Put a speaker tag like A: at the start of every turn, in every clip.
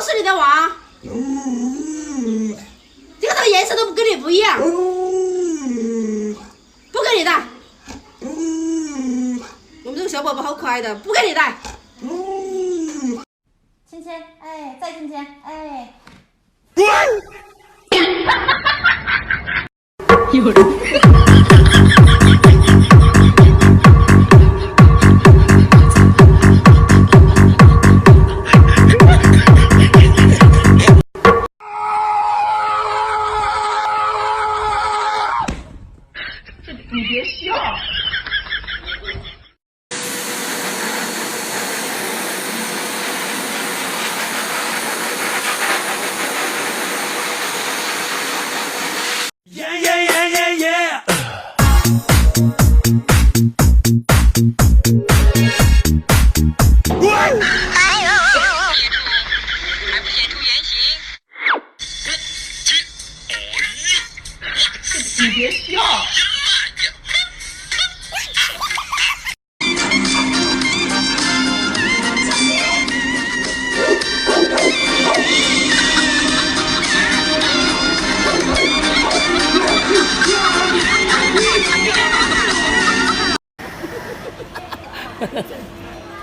A: 是你的娃。这个颜色都跟你不一样，不给你带。我们这个小宝宝好可爱的，不给你带。
B: 亲亲，哎，再亲亲，哎。
A: 有人。
C: 你别笑。你别笑。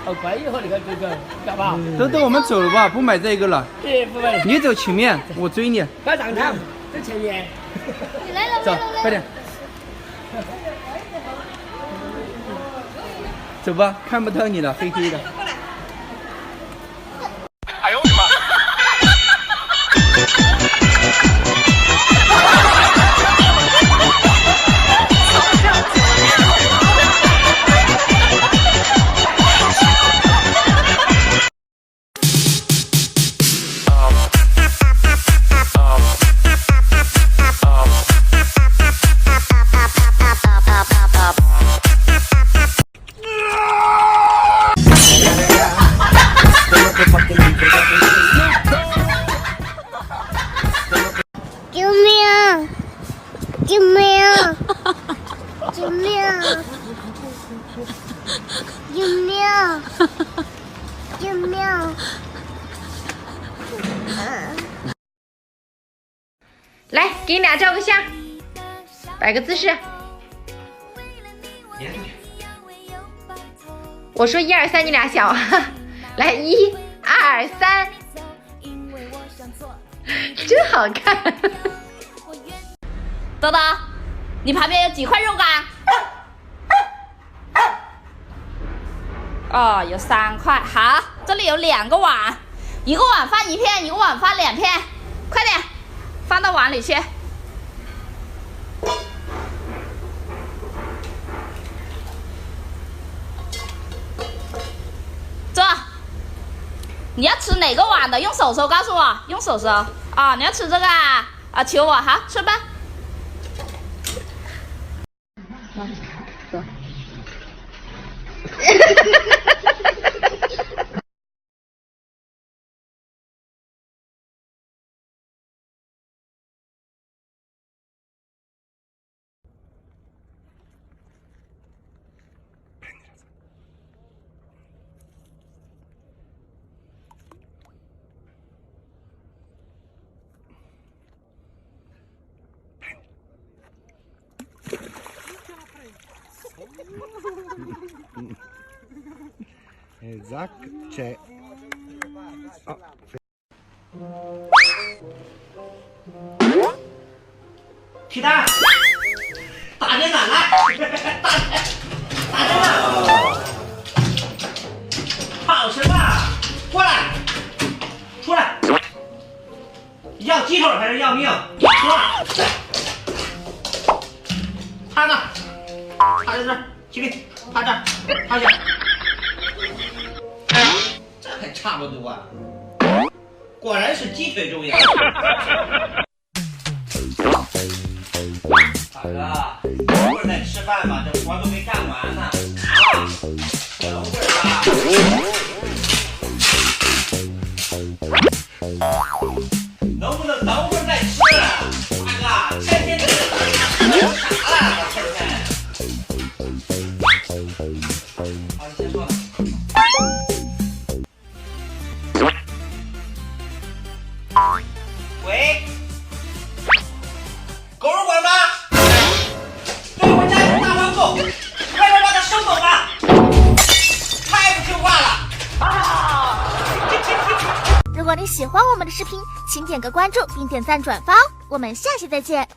C: 好乖哟，你看这个，干嘛？
D: 豆豆，我们走了吧，不买这个了。
C: 不买。
D: 你走前面，我追你。
C: 快上场，在前面。
B: 你来了，
D: 走，快点。走吧，看不透你了，黑黑的。
C: 哎呦我的妈！
B: 救命！救命！救命！救命！救命！
A: 来，给你俩照个相，摆个姿势。我说1、2、3，你俩笑。来，1、2、3，真好看。
B: 豆豆，你旁边有几块肉干？哦，有3块。好，这里有2个碗，一个碗放1片，一个碗放2片，快点，放到碗里去。坐。你要吃哪个碗的？用手手告诉我，用手手啊！你要吃这个啊？啊，求我，好，吃吧。走。
E: Zac c'è.
C: 皮蛋，打电脑来，打电脑，好吃吧？过来，出来，要鸡腿还是要命？说，趴那，趴在这儿，起立，趴这儿，趴下。这还差不多啊，果然是鸡腿重要。大哥，等会儿再吃饭吧，这活都没干完呢。啊，等会儿吧。能不能等会儿再吃？大哥，天天这有啥了？天天。好，你先说。
F: 果你喜欢我们的视频，请点个关注并点赞转发哦。我们下期再见。